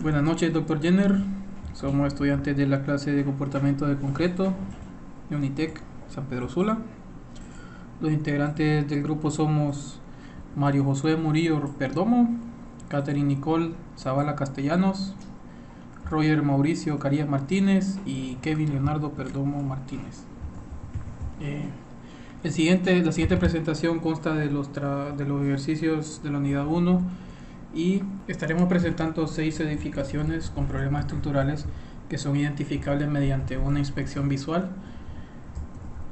Buenas noches, doctor Jenner. Somos estudiantes de la clase de comportamiento de concreto de Unitec San Pedro Sula. Los integrantes del grupo somos Mario Josué Murillo Perdomo, Catherine Nicole Zavala Castellanos, Roger Mauricio Carías Martínez y Kevin Leonardo Perdomo Martínez. La siguiente presentación consta de los ejercicios de la unidad 1 y estaremos presentando 6 edificaciones con problemas estructurales que son identificables mediante una inspección visual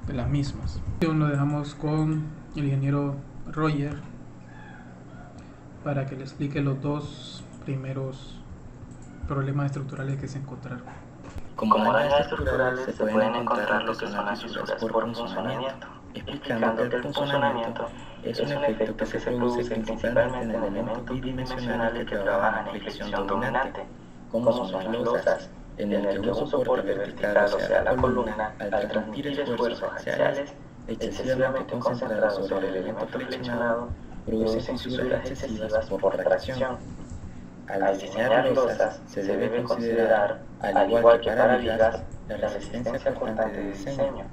de las mismas. Lo dejamos con el ingeniero Roger para que le explique los dos primeros problemas estructurales que se encontraron. Como daños estructurales se pueden encontrar lo que son las fisuras por funcionamiento, explicando que el funcionamiento es un efecto que se produce principalmente en elementos bidimensionales que trabajan en flexión dominante, como son las losas, en el que un soporte vertical, o sea la columna, al transmitir esfuerzos axiales excesivamente concentrados sobre el elemento flexionado, produce fisuras excesivas por tracción. Al diseñar losas se debe considerar, al igual que para vigas, la resistencia cortante de diseño,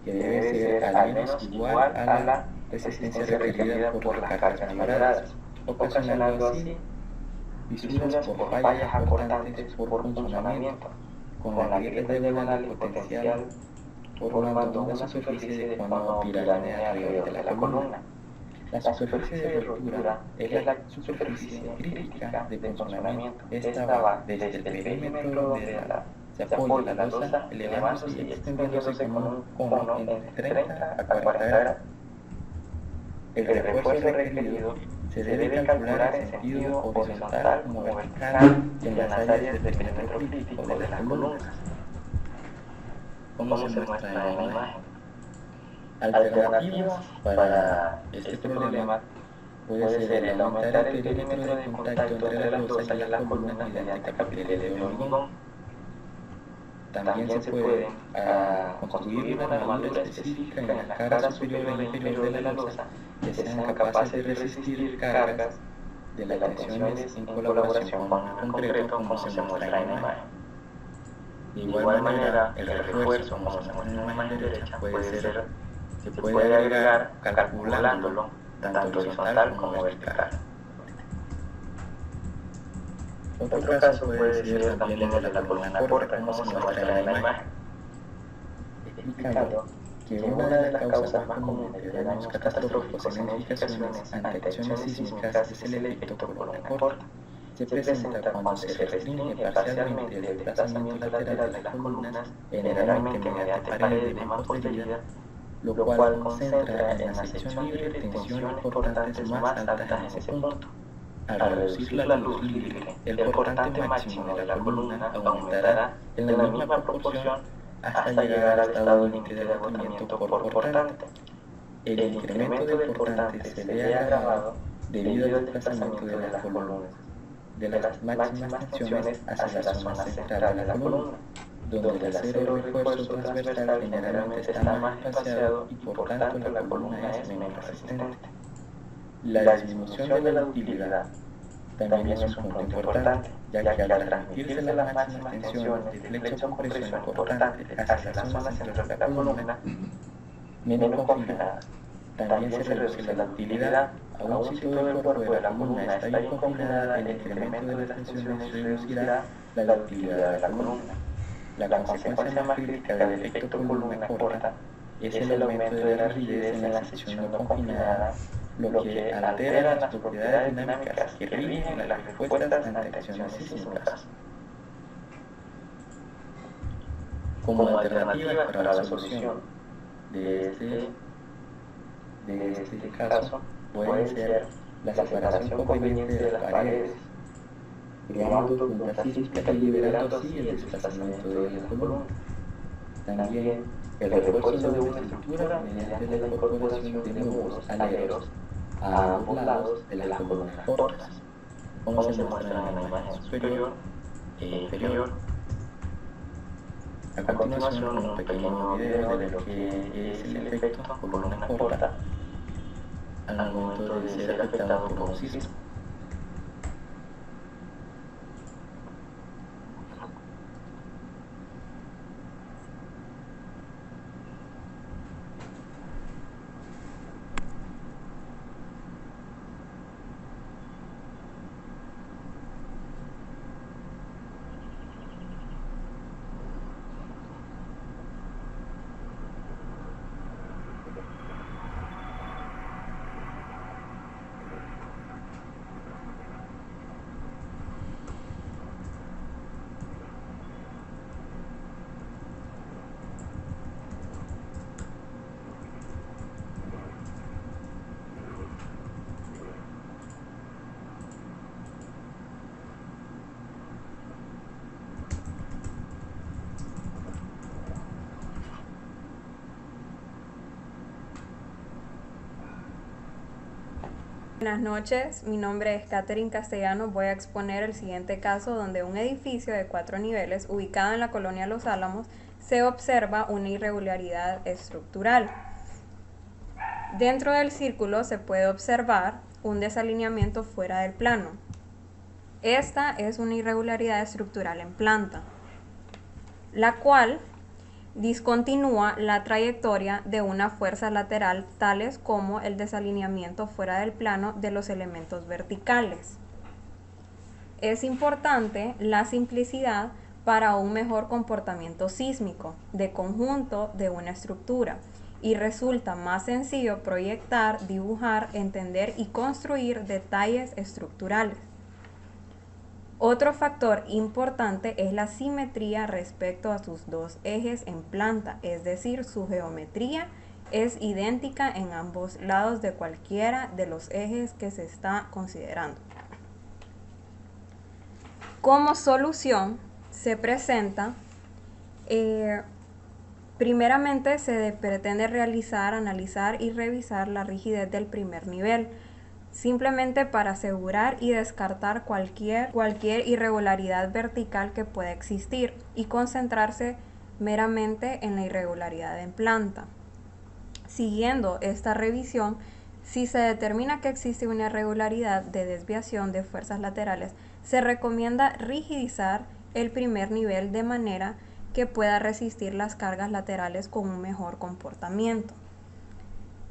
que debe ser al menos igual a la resistencia requerida por las cargas maniobradas, ocasionando así fisuras por fallas acortantes por funcionamiento, con la grieta diagonal y potencial formando una superficie de cono piramidal alrededor de la columna. La superficie de ruptura es la superficie crítica de funcionamiento. Esta va desde el perímetro donde se apoya la losa, elevándose y extendiéndose con un cono entre 30 a 40 grados. El refuerzo requerido se debe calcular en sentido horizontal como vertical en las áreas del perímetro crítico de las columnas, como se muestra en la imagen. Alternativas para este problema puede ser el aumentar el perímetro de contacto entre las losas y las columnas mediante capiteles de hormigón. También se puede construir una armadura específica en la cara superior e inferior de la losa que sean capaces de resistir cargas de las tensiones en colaboración con el concreto como se muestra en la imagen. De igual manera, el refuerzo, como se muestra en la imagen derecha, se puede agregar calculándolo tanto horizontal como vertical. Otro caso puede ser también el de la columna corta, como se muestra en la imagen, explicando que una de las causas más comunes de daños catastróficos en edificaciones ante acciones sísmicas es el efecto columna corta. Se presenta cuando se restringe parcialmente el desplazamiento lateral de las columnas, generalmente mediante paredes de mampostería, lo cual concentra en la sección libre tensiones cortantes más altas en ese punto. Al reducir la luz libre, el cortante máximo de la columna aumentará en la misma proporción hasta llegar al estado límite de agotamiento por cortante. El incremento del cortante se ve agravado debido al desplazamiento de las columnas de las máximas tensiones hacia la zona central de la columna, donde el acero refuerzo transversal generalmente está más espaciado y por tanto la columna es menos resistente. La disminución de la ductilidad también es un punto importante, ya que al transmitirse las máximas tensiones de flexo-compresión importante hacia la zona central de la columna, menos confinada, también se reduce la ductilidad. Aun si todo el cuerpo de la columna está bien confinada, el incremento de las tensiones reducirá la ductilidad de la columna. La consecuencia más crítica del efecto columna corta es el aumento de la rigidez en la sección no confinada, lo que altera las propiedades dinámicas que rigen las respuestas ante acciones sísmicas. Como alternativa para la solución de este caso puede ser la separación conveniente de las paredes, creando puntas sísmicas y liberando así el desplazamiento de la columna. También el refuerzo de una estructura mediante la incorporación de nuevos aleros a ambos lados de las columnas cortas, como se muestra en la imagen superior e inferior. A continuación, un pequeño video de lo que es el efecto columna corta al momento de ser afectado por un sismo. Buenas noches, mi nombre es Catherine Castellano. Voy a exponer el siguiente caso donde un edificio de 4 niveles ubicado en la colonia Los Álamos se observa una irregularidad estructural. Dentro del círculo se puede observar un desalineamiento fuera del plano. Esta es una irregularidad estructural en planta, la cual discontinúa la trayectoria de una fuerza lateral, tales como el desalineamiento fuera del plano de los elementos verticales. Es importante la simplicidad para un mejor comportamiento sísmico de conjunto de una estructura, y resulta más sencillo proyectar, dibujar, entender y construir detalles estructurales. Otro factor importante es la simetría respecto a sus dos ejes en planta, es decir, su geometría es idéntica en ambos lados de cualquiera de los ejes que se está considerando. Como solución se presenta, primeramente se pretende realizar, analizar y revisar la rigidez del primer nivel, simplemente para asegurar y descartar cualquier irregularidad vertical que pueda existir y concentrarse meramente en la irregularidad en planta. Siguiendo esta revisión, si se determina que existe una irregularidad de desviación de fuerzas laterales, se recomienda rigidizar el primer nivel de manera que pueda resistir las cargas laterales con un mejor comportamiento.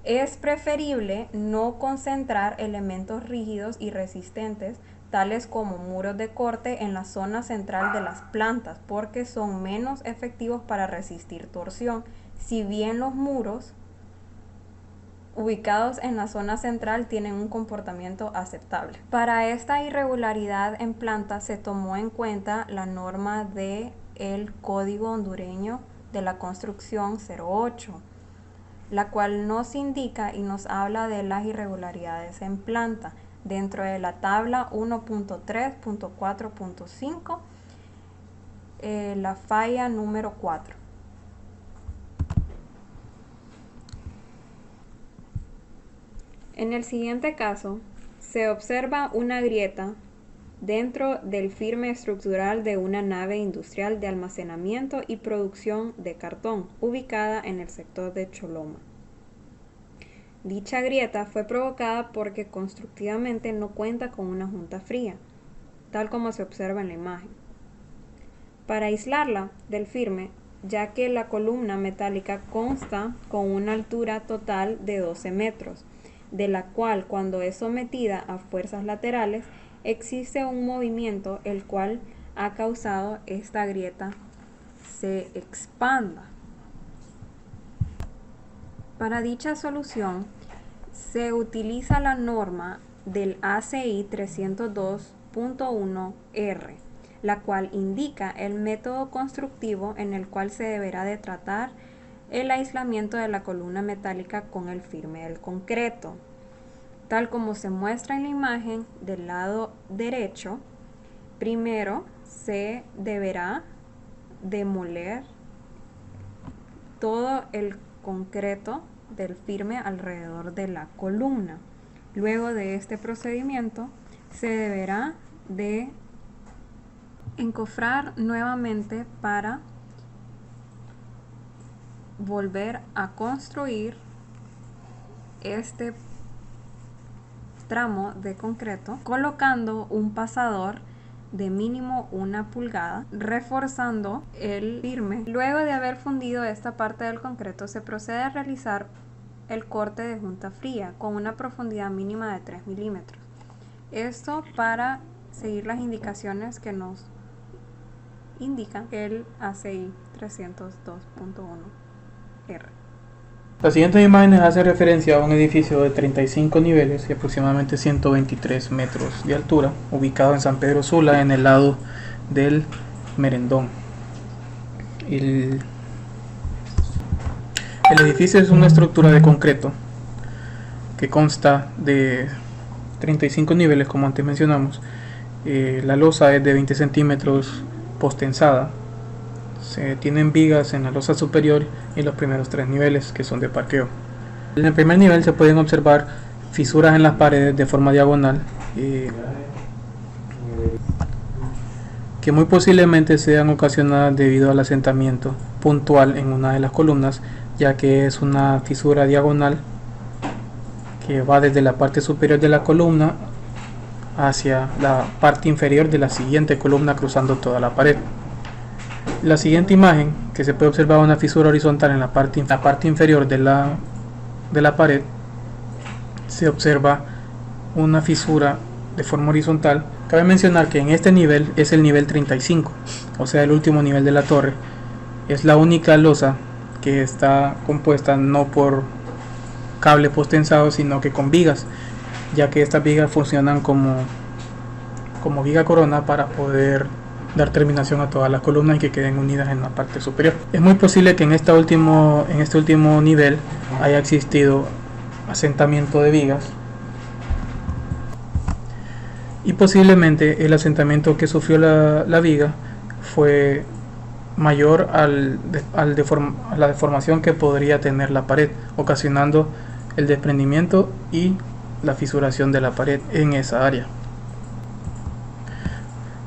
Es preferible no concentrar elementos rígidos y resistentes, tales como muros de corte, en la zona central de las plantas, porque son menos efectivos para resistir torsión, si bien los muros ubicados en la zona central tienen un comportamiento aceptable. Para esta irregularidad en planta se tomó en cuenta la norma del Código Hondureño de la Construcción 08, la cual nos indica y nos habla de las irregularidades en planta dentro de la tabla 1.3.4.5, la falla número 4. En el siguiente caso, se observa una grieta dentro del firme estructural de una nave industrial de almacenamiento y producción de cartón, ubicada en el sector de Choloma. Dicha grieta fue provocada porque constructivamente no cuenta con una junta fría, tal como se observa en la imagen. Para aislarla del firme, ya que la columna metálica consta con una altura total de 12 metros, de la cual, cuando es sometida a fuerzas laterales, existe un movimiento el cual ha causado esta grieta se expanda. Para dicha solución se utiliza la norma del ACI 302.1R, la cual indica el método constructivo en el cual se deberá de tratar el aislamiento de la columna metálica con el firme del concreto. Tal como se muestra en la imagen del lado derecho, primero se deberá demoler todo el concreto del firme alrededor de la columna. Luego de este procedimiento se deberá de encofrar nuevamente para volver a construir este tramo de concreto, colocando un pasador de mínimo 1 pulgada, reforzando el firme. Luego de haber fundido esta parte del concreto, se procede a realizar el corte de junta fría con una profundidad mínima de 3 milímetros. Esto para seguir las indicaciones que nos indica el ACI 302.1R. Las siguientes imágenes hacen referencia a un edificio de 35 niveles y aproximadamente 123 metros de altura, ubicado en San Pedro Sula, en el lado del Merendón. El edificio es una estructura de concreto que consta de 35 niveles, como antes mencionamos. La losa es de 20 centímetros postensada. Se tienen vigas en la losa superior y los primeros 3 niveles, que son de parqueo. En el primer nivel se pueden observar fisuras en las paredes de forma diagonal, que muy posiblemente sean ocasionadas debido al asentamiento puntual en una de las columnas, ya que es una fisura diagonal que va desde la parte superior de la columna hacia la parte inferior de la siguiente columna, cruzando toda la pared. La siguiente imagen, que se puede observar una fisura horizontal en la parte inferior de la pared, se observa una fisura de forma horizontal. Cabe mencionar que en este nivel es el nivel 35, o sea, el último nivel de la torre. Es la única losa que está compuesta no por cable postensado, sino que con vigas, ya que estas vigas funcionan como viga corona para poder dar terminación a todas las columnas y que queden unidas en la parte superior. Es muy posible que en este último nivel haya existido asentamiento de vigas, y posiblemente el asentamiento que sufrió la viga fue mayor a la deformación que podría tener la pared, ocasionando el desprendimiento y la fisuración de la pared en esa área.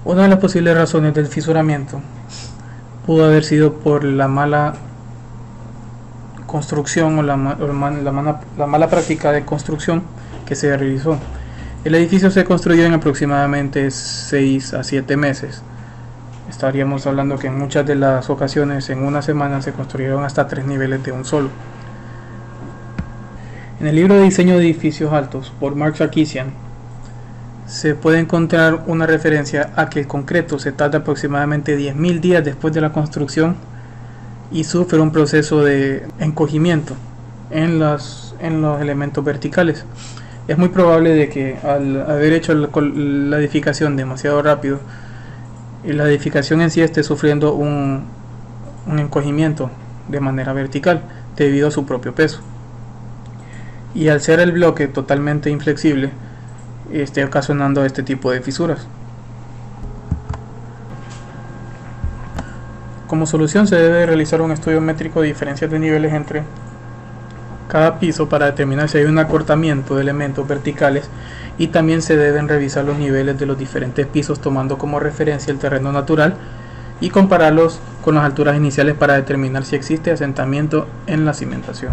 Una de las posibles razones del fisuramiento pudo haber sido por la mala construcción o la mala práctica de construcción que se realizó. El edificio se construyó en aproximadamente 6 a 7 meses. Estaríamos hablando que en muchas de las ocasiones en una semana se construyeron hasta 3 niveles de un solo. En el libro de diseño de edificios altos por Mark Sarkisian se puede encontrar una referencia a que el concreto se tarda aproximadamente 10.000 días después de la construcción y sufre un proceso de encogimiento en los elementos verticales. Es muy probable de que al haber hecho la edificación demasiado rápido, la edificación en sí esté sufriendo un encogimiento de manera vertical debido a su propio peso, y al ser el bloque totalmente inflexible esté ocasionando este tipo de fisuras. Como solución se debe realizar un estudio métrico de diferencias de niveles entre cada piso para determinar si hay un acortamiento de elementos verticales, y también se deben revisar los niveles de los diferentes pisos tomando como referencia el terreno natural y compararlos con las alturas iniciales para determinar si existe asentamiento en la cimentación.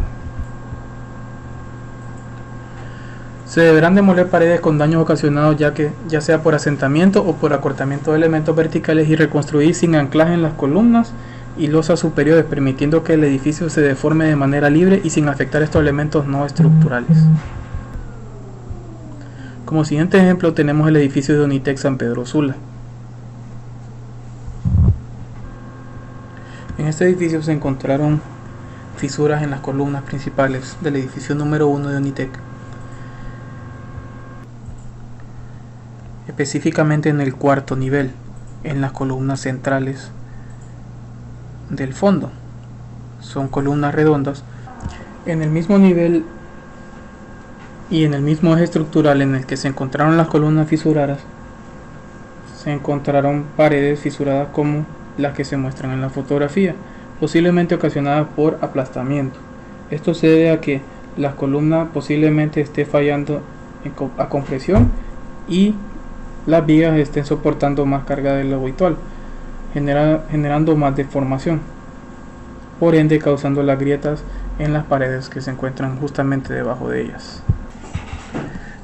Se deberán demoler paredes con daños ocasionados ya sea por asentamiento o por acortamiento de elementos verticales, y reconstruir sin anclaje en las columnas y losas superiores, permitiendo que el edificio se deforme de manera libre y sin afectar estos elementos no estructurales. Como siguiente ejemplo tenemos el edificio de Unitec San Pedro Sula. En este edificio se encontraron fisuras en las columnas principales del edificio número 1 de Unitec, específicamente en el cuarto nivel, en las columnas centrales del fondo. Son columnas redondas. En el mismo nivel y en el mismo eje estructural en el que se encontraron las columnas fisuradas, se encontraron paredes fisuradas como las que se muestran en la fotografía, posiblemente ocasionadas por aplastamiento. Esto se debe a que la columna posiblemente esté fallando a compresión y las vigas estén soportando más carga de lo habitual, generando más deformación, por ende causando las grietas en las paredes que se encuentran justamente debajo de ellas.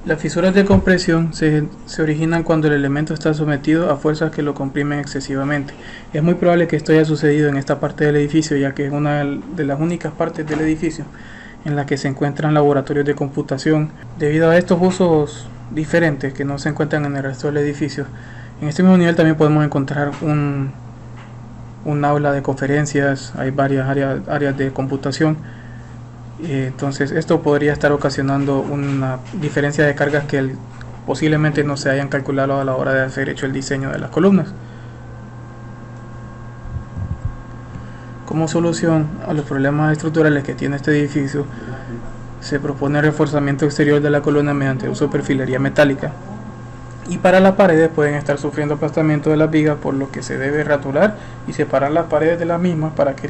Las fisuras de compresión se originan cuando el elemento está sometido a fuerzas que lo comprimen excesivamente. Es muy probable que esto haya sucedido en esta parte del edificio, ya que es una de las únicas partes del edificio en la que se encuentran laboratorios de computación. Debido a estos usos diferentes que no se encuentran en el resto del edificio, en este mismo nivel también podemos encontrar un aula de conferencias, hay varias áreas de computación. Entonces esto podría estar ocasionando una diferencia de cargas que posiblemente no se hayan calculado a la hora de hacer hecho el diseño de las columnas. Como solución a los problemas estructurales que tiene este edificio, se propone el reforzamiento exterior de la columna mediante uso de perfilería metálica, y para las paredes pueden estar sufriendo aplastamiento de las vigas, por lo que se debe raturar y separar las paredes de las mismas para que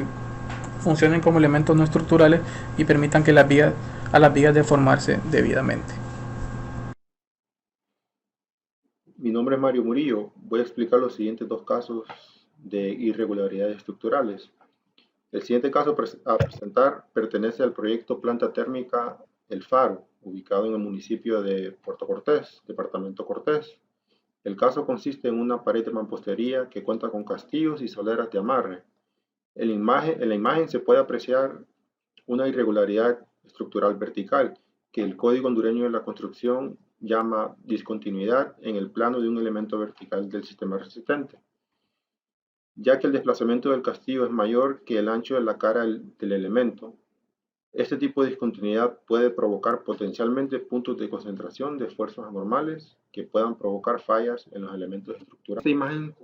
funcionen como elementos no estructurales y permitan que a las vigas deformarse debidamente. Mi nombre es Mario Murillo. Voy a explicar los siguientes dos casos de irregularidades estructurales. El siguiente caso a presentar pertenece al proyecto Planta Térmica El Faro, ubicado en el municipio de Puerto Cortés, departamento Cortés. El caso consiste en una pared de mampostería que cuenta con castillos y soleras de amarre. En la imagen se puede apreciar una irregularidad estructural vertical que el Código Hondureño de la Construcción llama discontinuidad en el plano de un elemento vertical del sistema resistente, ya que el desplazamiento del castillo es mayor que el ancho de la cara del elemento. Este tipo de discontinuidad puede provocar potencialmente puntos de concentración de fuerzas anormales que puedan provocar fallas en los elementos estructurales. En esta imagen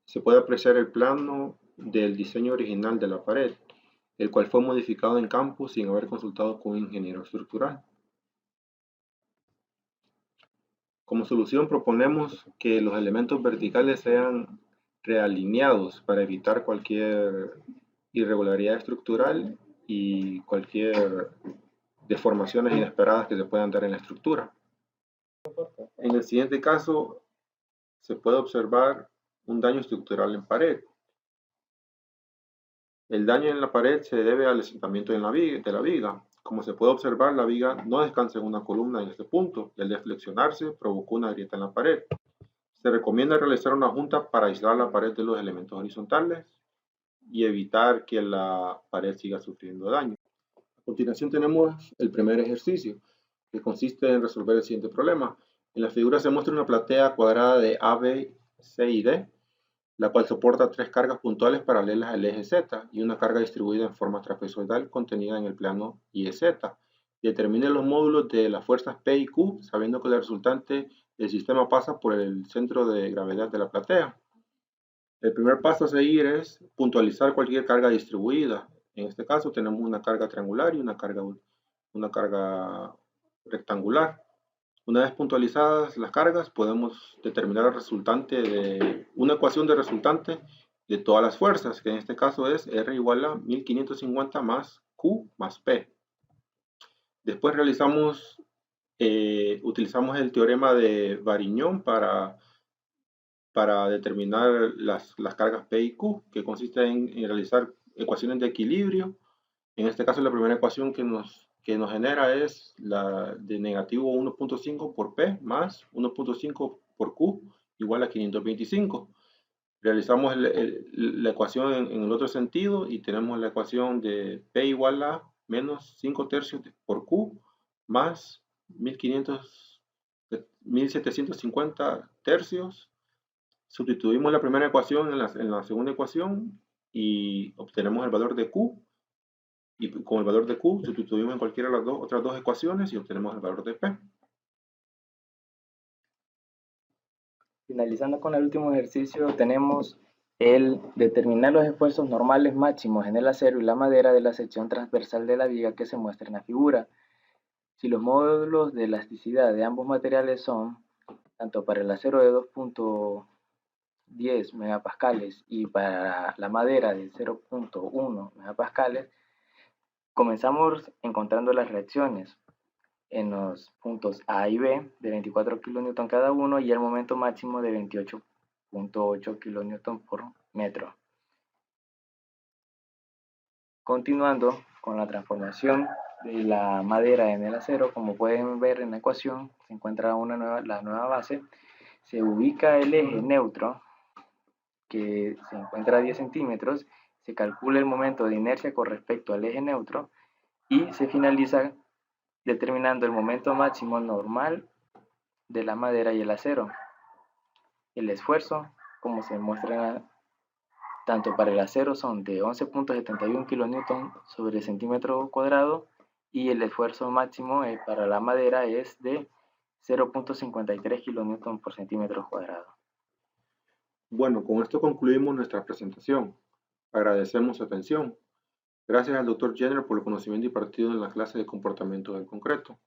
se puede apreciar el plano del diseño original de la pared, el cual fue modificado en campo sin haber consultado con un ingeniero estructural. Como solución proponemos que los elementos verticales sean realineados para evitar cualquier irregularidad estructural y cualquier deformaciones inesperadas que se puedan dar en la estructura. En el siguiente caso se puede observar un daño estructural en pared. El daño en la pared se debe al asentamiento de la viga. Como se puede observar, la viga no descansa en una columna en este punto y al deflexionarse provocó una grieta en la pared. Se recomienda realizar una junta para aislar la pared de los elementos horizontales y evitar que la pared siga sufriendo daño. A continuación tenemos el primer ejercicio, que consiste en resolver el siguiente problema. En la figura se muestra una platea cuadrada de A, B, C y D, la cual soporta tres cargas puntuales paralelas al eje Z y una carga distribuida en forma trapezoidal contenida en el plano YZ. Determine los módulos de las fuerzas P y Q, sabiendo que la resultante del sistema pasa por el centro de gravedad de la platea. El primer paso a seguir es puntualizar cualquier carga distribuida. En este caso tenemos una carga triangular y una carga rectangular. Una vez puntualizadas las cargas, podemos determinar el resultante de una ecuación de resultante de todas las fuerzas, que en este caso es R igual a 1550 más Q más P. Después utilizamos el teorema de Variñón para determinar las cargas P y Q, que consiste en realizar ecuaciones de equilibrio. En este caso la primera ecuación que nos genera es la de negativo 1.5 por P más 1.5 por Q igual a 525. Realizamos la ecuación en el otro sentido y tenemos la ecuación de P igual a menos 5 tercios por Q más 1750 tercios. Sustituimos la primera ecuación en la segunda ecuación y obtenemos el valor de Q. Y con el valor de Q sustituimos en cualquiera de las otras dos ecuaciones y obtenemos el valor de P. Finalizando con el último ejercicio, tenemos el determinar los esfuerzos normales máximos en el acero y la madera de la sección transversal de la viga que se muestra en la figura. Si los módulos de elasticidad de ambos materiales son, tanto para el acero de 2.10 megapascales y para la madera de 0.1 megapascales, comenzamos encontrando las reacciones en los puntos A y B de 24 kN cada uno y el momento máximo de 28.8 kN por metro. Continuando con la transformación de la madera en el acero, como pueden ver en la ecuación, se encuentra la nueva base, se ubica el eje neutro que se encuentra a 10 centímetros, se calcula el momento de inercia con respecto al eje neutro y se finaliza determinando el momento máximo normal de la madera y el acero. El esfuerzo, como se muestra tanto para el acero, son de 11.71 kN sobre centímetro cuadrado y el esfuerzo máximo para la madera es de 0.53 kN por centímetro cuadrado. Bueno, con esto concluimos nuestra presentación. Agradecemos su atención. Gracias al Dr. Jenner por el conocimiento impartido en la clase de comportamiento del concreto.